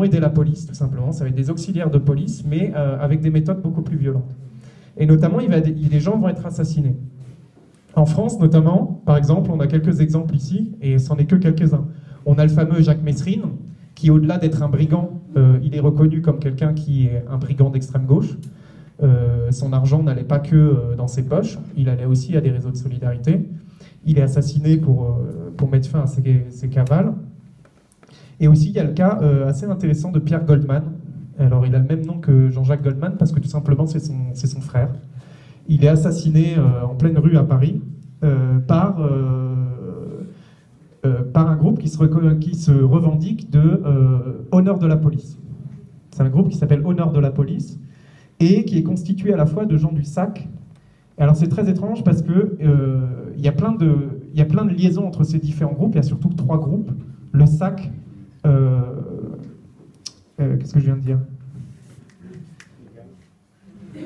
vont aider la police, tout simplement. Ça va être des auxiliaires de police, mais avec des méthodes beaucoup plus violentes. Et notamment, les gens vont être assassinés. En France, notamment, par exemple, on a quelques exemples ici, et c'en est que quelques-uns. On a le fameux Jacques Messrine, qui, au-delà d'être un brigand, il est reconnu comme quelqu'un qui est un brigand d'extrême gauche. Son argent n'allait pas que dans ses poches, il allait aussi à des réseaux de solidarité. Il est assassiné pour mettre fin à ses cavales. Et aussi, il y a le cas assez intéressant de Pierre Goldman. Alors, il a le même nom que Jean-Jacques Goldman parce que tout simplement, c'est son frère. Il est assassiné en pleine rue à Paris par un groupe qui se revendique de Honneur de la police. C'est un groupe qui s'appelle Honneur de la police et qui est constitué à la fois de gens du SAC. Alors c'est très étrange parce que il y a plein de liaisons entre ces différents groupes. Il y a surtout 3 groupes. Le SAC, qu'est-ce que je viens de dire?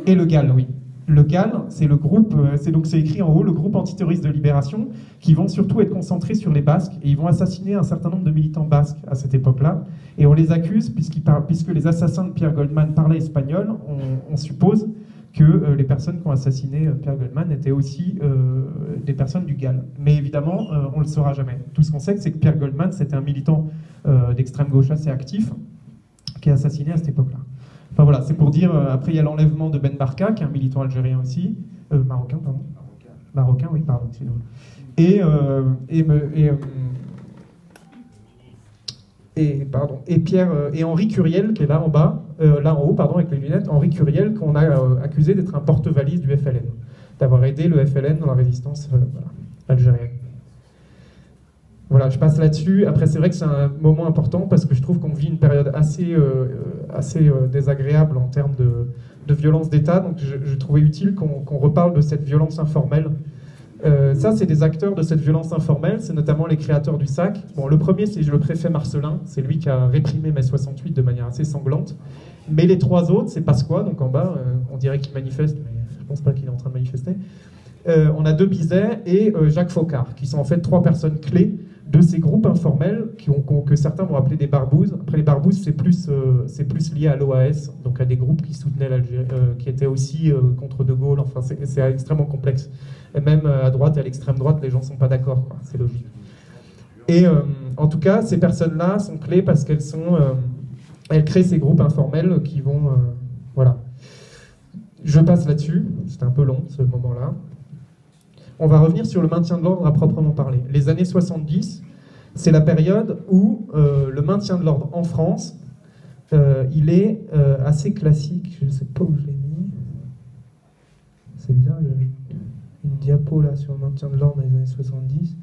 Et le GAL, oui. Le GAL, c'est le groupe, c'est écrit en haut, le groupe antiterroriste de libération, qui vont surtout être concentrés sur les Basques, et ils vont assassiner un certain nombre de militants basques à cette époque-là, et on les accuse, puisque les assassins de Pierre Goldman parlaient espagnol, on suppose que les personnes qui ont assassiné Pierre Goldman étaient aussi des personnes du GAL. Mais évidemment, on ne le saura jamais. Tout ce qu'on sait, c'est que Pierre Goldman, c'était un militant d'extrême gauche assez actif, qui est assassiné à cette époque-là. Enfin voilà, c'est pour dire, après il y a l'enlèvement de Ben Barka, qui est un militant algérien aussi, marocain, pardon. Marocain, oui, pardon, excusez-moi. Et Henri Curiel, qui est là en bas, là en haut, pardon, avec les lunettes, Henri Curiel, qu'on a accusé d'être un porte-valise du FLN, d'avoir aidé le FLN dans la résistance algérienne. Voilà, je passe là-dessus. Après, c'est vrai que c'est un moment important parce que je trouve qu'on vit une période assez désagréable en termes de violence d'État. Donc, je trouvais utile qu'on reparle de cette violence informelle. Ça, c'est des acteurs de cette violence informelle. C'est notamment les créateurs du SAC. Bon, le premier, c'est le préfet Marcelin. C'est lui qui a réprimé mai 68 de manière assez sanglante. Mais les 3 autres, c'est Pasqua, donc en bas, on dirait qu'il manifeste, mais je ne pense pas qu'il est en train de manifester. On a De Bizet et Jacques Faucard, qui sont en fait 3 personnes clés de ces groupes informels que certains vont appeler des barbouzes. Après, les barbouzes, c'est plus lié à l'OAS, donc à des groupes qui soutenaient l'Algérie, qui étaient aussi contre De Gaulle. Enfin, c'est extrêmement complexe. Et même à droite et à l'extrême droite, les gens ne sont pas d'accord, c'est logique. Et en tout cas, ces personnes-là sont clés parce elles créent ces groupes informels qui vont... voilà. Je passe là-dessus, c'était un peu long ce moment-là. On va revenir sur le maintien de l'ordre à proprement parler. Les années 70, c'est la période où le maintien de l'ordre en France, il est assez classique. Je ne sais pas où je l'ai mis. C'est bizarre, j'avais une diapo là sur le maintien de l'ordre dans les années 70.